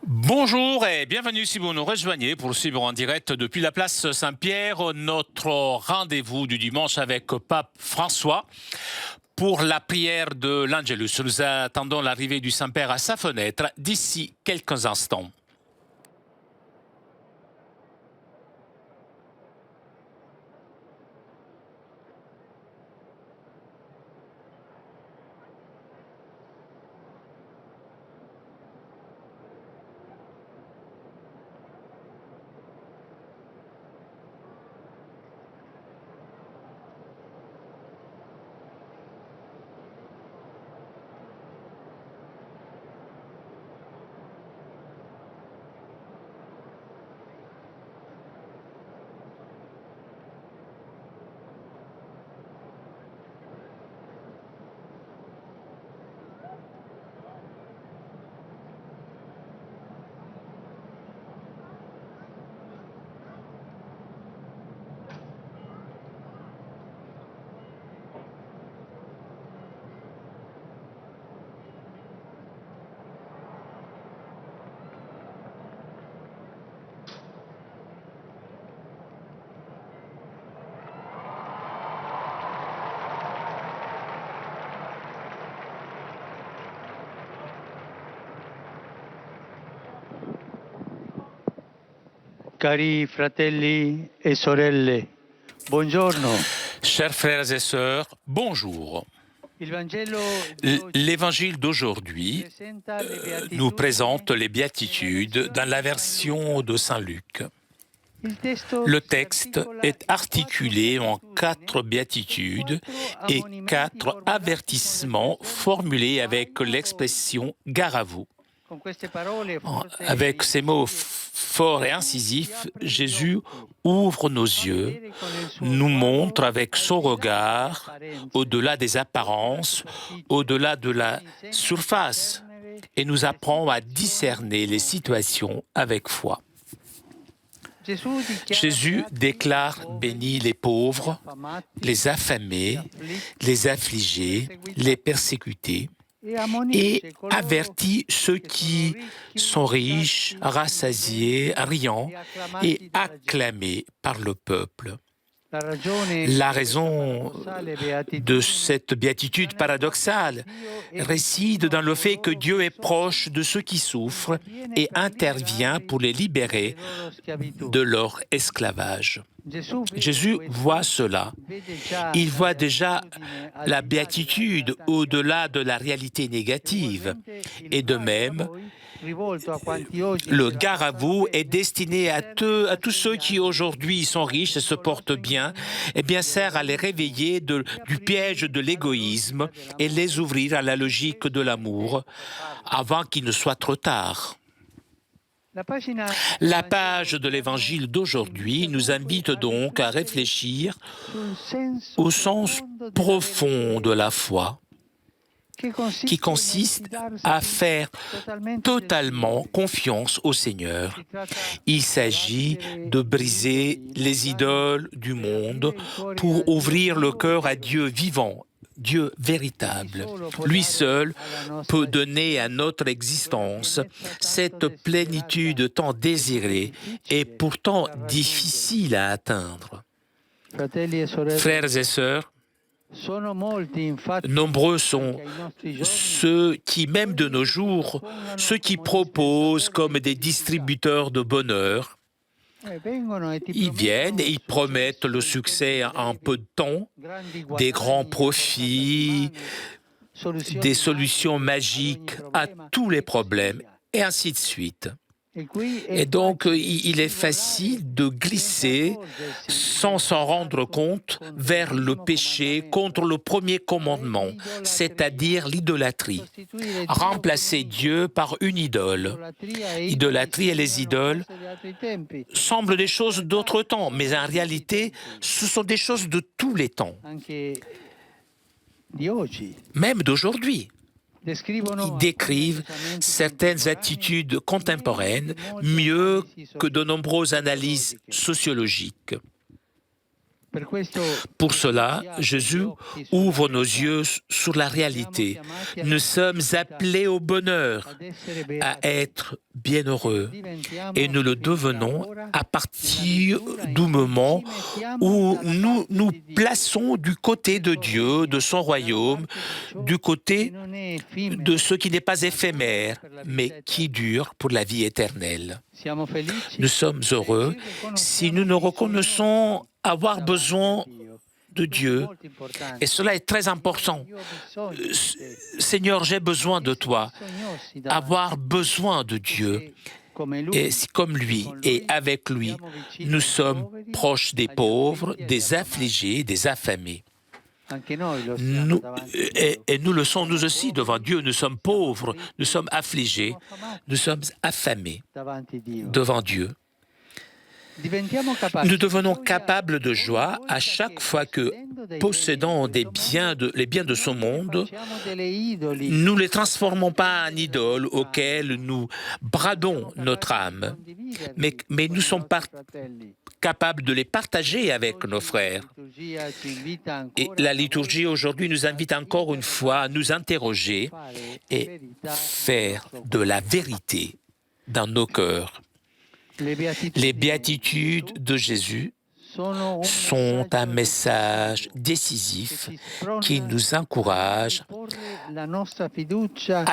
Bonjour et bienvenue si vous nous rejoignez pour suivre en direct depuis la place Saint-Pierre notre rendez-vous du dimanche avec Pape François pour la prière de l'Angelus. Nous attendons l'arrivée du Saint-Père à sa fenêtre d'ici quelques instants. Cari fratelli e sorelle, buongiorno. Chers frères et sœurs, bonjour. L'évangile d'aujourd'hui nous présente les béatitudes dans la version de Saint Luc. Le texte est articulé en 4 béatitudes et 4 avertissements formulés avec l'expression « gare à vous ». Avec ces mots forts et incisifs, Jésus ouvre nos yeux, nous montre avec son regard, au-delà des apparences, au-delà de la surface, et nous apprend à discerner les situations avec foi. Jésus déclare bénis les pauvres, les affamés, les affligés, les persécutés, et avertit ceux qui sont riches, rassasiés, riants et acclamés par le peuple. La raison de cette béatitude paradoxale réside dans le fait que Dieu est proche de ceux qui souffrent et intervient pour les libérer de leur esclavage. Jésus voit cela. Il voit déjà la béatitude au-delà de la réalité négative. Et de même, le gare à vous est destiné à tous ceux qui aujourd'hui sont riches et se portent bien, et bien sert à les réveiller du piège de l'égoïsme et les ouvrir à la logique de l'amour avant qu'il ne soit trop tard. La page de l'Évangile d'aujourd'hui nous invite donc à réfléchir au sens profond de la foi, qui consiste à faire totalement confiance au Seigneur. Il s'agit de briser les idoles du monde pour ouvrir le cœur à Dieu vivant, Dieu véritable. Lui seul peut donner à notre existence cette plénitude tant désirée et pourtant difficile à atteindre. Frères et sœurs, nombreux sont ceux qui, même de nos jours, ceux qui proposent comme des distributeurs de bonheur. Ils viennent et ils promettent le succès en peu de temps, des grands profits, des solutions magiques à tous les problèmes, et ainsi de suite. Et donc, il est facile de glisser, sans s'en rendre compte, vers le péché contre le premier commandement, c'est-à-dire l'idolâtrie. Remplacer Dieu par une idole. L'idolâtrie et les idoles semblent des choses d'autre temps, mais en réalité, ce sont des choses de tous les temps, même d'aujourd'hui. Ils décrivent certaines attitudes contemporaines mieux que de nombreuses analyses sociologiques. Pour cela, Jésus ouvre nos yeux sur la réalité. Nous sommes appelés au bonheur, à être bienheureux, et nous le devenons à partir du moment où nous nous plaçons du côté de Dieu, de son royaume, du côté de ce qui n'est pas éphémère, mais qui dure pour la vie éternelle. Nous sommes heureux si nous nous reconnaissons avoir besoin de Dieu. Et cela est très important. Seigneur, j'ai besoin de toi. Avoir besoin de Dieu. Et comme lui et avec lui, nous sommes proches des pauvres, des affligés, des affamés. Et nous le sommes nous aussi devant Dieu. Nous sommes pauvres, nous sommes affligés, nous sommes affamés devant Dieu. Nous devenons capables de joie à chaque fois que, possédant les biens de ce monde, nous ne les transformons pas en idoles auxquelles nous bradons notre âme, mais nous sommes capables de les partager avec nos frères. Et la liturgie aujourd'hui nous invite encore une fois à nous interroger et faire de la vérité dans nos cœurs. Les béatitudes de Jésus sont un message décisif qui nous encourage à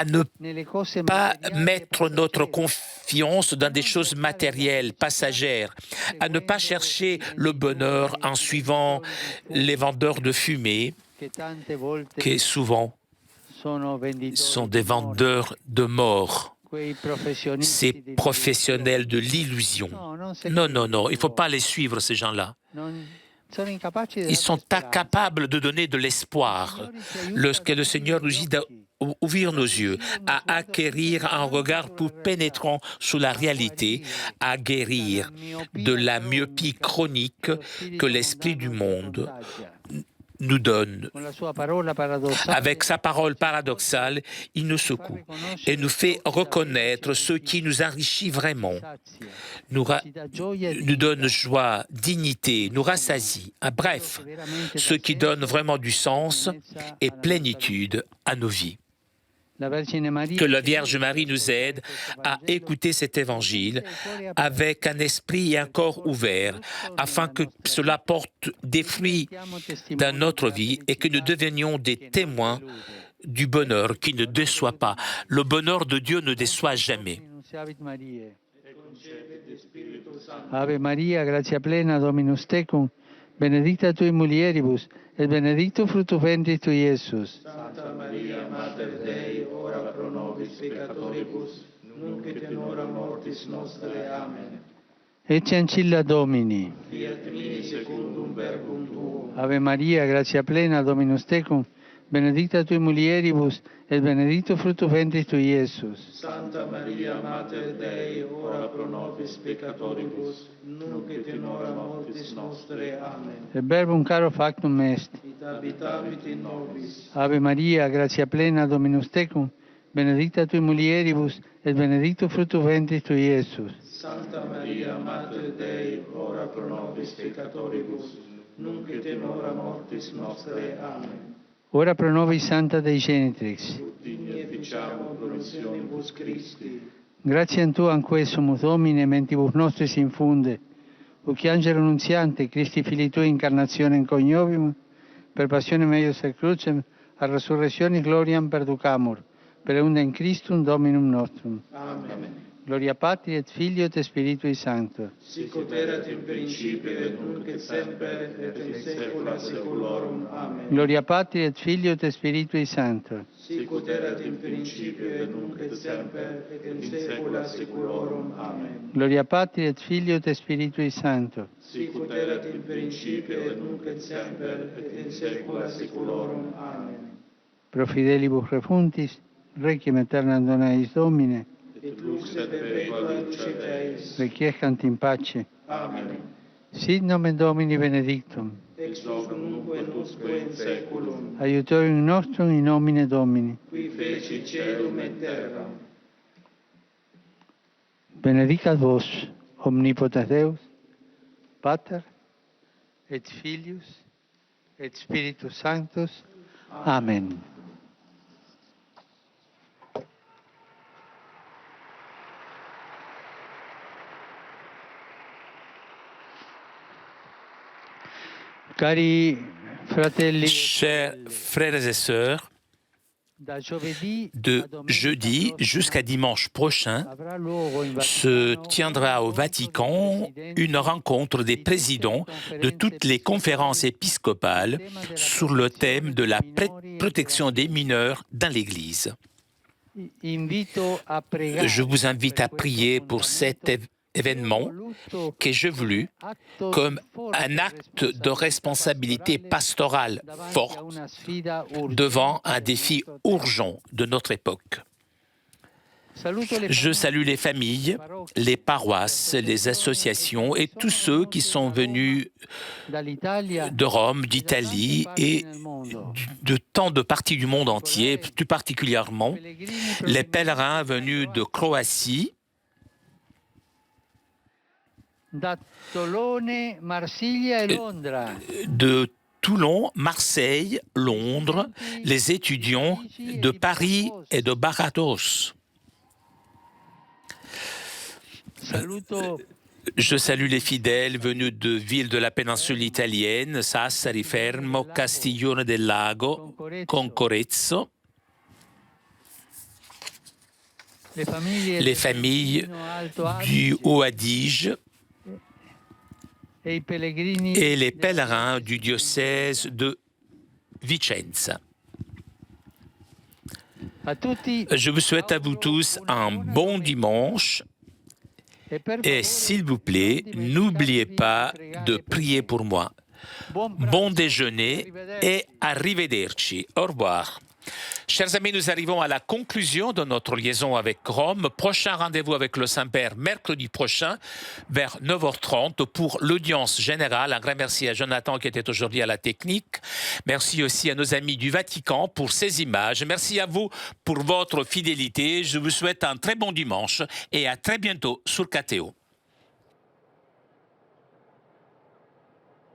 ne pas mettre notre confiance dans des choses matérielles, passagères, à ne pas chercher le bonheur en suivant les vendeurs de fumée, qui souvent sont des vendeurs de mort. Ces professionnels de l'illusion. Non, il ne faut pas les suivre, ces gens-là. Ils sont incapables de donner de l'espoir. Lorsque le Seigneur nous dit d'ouvrir nos yeux, à acquérir un regard plus pénétrant sur la réalité, à guérir de la myopie chronique que l'esprit du monde nous donne. Avec sa parole paradoxale, il nous secoue et nous fait reconnaître ce qui nous enrichit vraiment, nous donne joie, dignité, nous rassasie. Bref, ce qui donne vraiment du sens et plénitude à nos vies. Que la Vierge Marie nous aide à écouter cet évangile avec un esprit et un corps ouverts, afin que cela porte des fruits dans notre vie et que nous devenions des témoins du bonheur qui ne déçoit pas. Le bonheur de Dieu ne déçoit jamais. Ave Maria, gratia plena, Dominus tecum, benedicta tui mulieribus, et benedictus fructus ventris tui, Iesus. Santa Maria, Mater Dei, ora pro nobis peccatoribus, nunc et in hora mortis nostrae. Amen. Ecce ancilla Domini. Fiat mi secundum verbum tuum. Ave Maria, gratia plena, Dominus tecum, benedicta tui mulieribus, et benedictus fructus ventris tui, Iesus. Santa Maria, Mater Dei, ora pro nobis peccatoribus, nunc et in hora mortis nostrae. Amen. Et verbum caro factum est. Et habitavit in nobis. Ave Maria, gratia plena, Dominus tecum, benedicta tui mulieribus, et benedictus fructus ventris tui, Iesus. Santa Maria, Mater Dei, ora pro nobis peccatoribus, nunc et in hora mortis nostrae. Amen. Ora pro nobis Santa Dei Genitrix. Digni efficiamur promissionibus Christi. Gratiam Tuam quesumus, Domine, mentibus nostris infunde, uc angelo nuntiante, Christi Filii Tui incarnationem coniovimus, per passionem eius et crucem, a resurrectionis gloriam perducamur, per eundem Christum Dominum nostrum. Amen. Gloria Patri et Filio et Spiritui Sancto. Sic ut erat in principio et nunc et semper et in saecula saeculorum. Amen. Gloria Patri et Filio et Spiritui Sancto. Sic ut erat in principio et nunc et semper et in saecula saeculorum. Amen. Gloria Patri et Filio et Spiritui Sancto. Sic ut erat in principio et nunc et semper et in saecula saeculorum. Amen. Pro fidelibus refuntis, requiem aeternam dona eis Domine, Et lux et perpetua lucet eis. requiescant in pace. Amen. Sit nomen Domini benedictum. Ex hoc nunc et usque in saeculum. Aiutorium nostrum in nomine Domini. Qui feci caelum et terram. Benedicat vos, omnipotens Deus, Pater, et Filius, et Spiritus Sanctus. Amen. Cari fratelli, Chers frères et sœurs, da giovedì de a domenica jeudi jusqu'à dimanche prochain avrà luogo in se Vaticano tiendra au Vatican une rencontre des présidents de toutes les conférences épiscopales sur le thème de la protection des mineurs dans l'Église. Invito a pregare Je vous invite à prier pour cet événement que j'ai voulu comme un acte de responsabilité pastorale forte devant un défi urgent de notre époque. Je salue les familles, les paroisses, les associations et tous ceux qui sont venus de Rome, d'Italie et de tant de parties du monde entier, plus particulièrement les pèlerins venus de Croatie, da Tolone, Marsiglia e Londra, de Toulon, Marseille, Londres, les étudiants de Paris et de Barbados. saluto Je salue les fidèles venus de villes de la péninsule italienne, Sassari, Fermo, Castiglione del Lago, Concorezzo, les familles du Haut-Adige et les pèlerins du diocèse de Vicenza. Je vous souhaite à vous tous un bon dimanche et s'il vous plaît, n'oubliez pas de prier pour moi. Bon déjeuner et arrivederci. Au revoir. Chers amis, nous arrivons à la conclusion de notre liaison avec Rome. Prochain rendez-vous avec le Saint-Père mercredi prochain vers 9h30 pour l'audience générale. Un grand merci à Jonathan qui était aujourd'hui à la technique. Merci aussi à nos amis du Vatican pour ces images. Merci à vous pour votre fidélité. Je vous souhaite un très bon dimanche et à très bientôt sur KTO.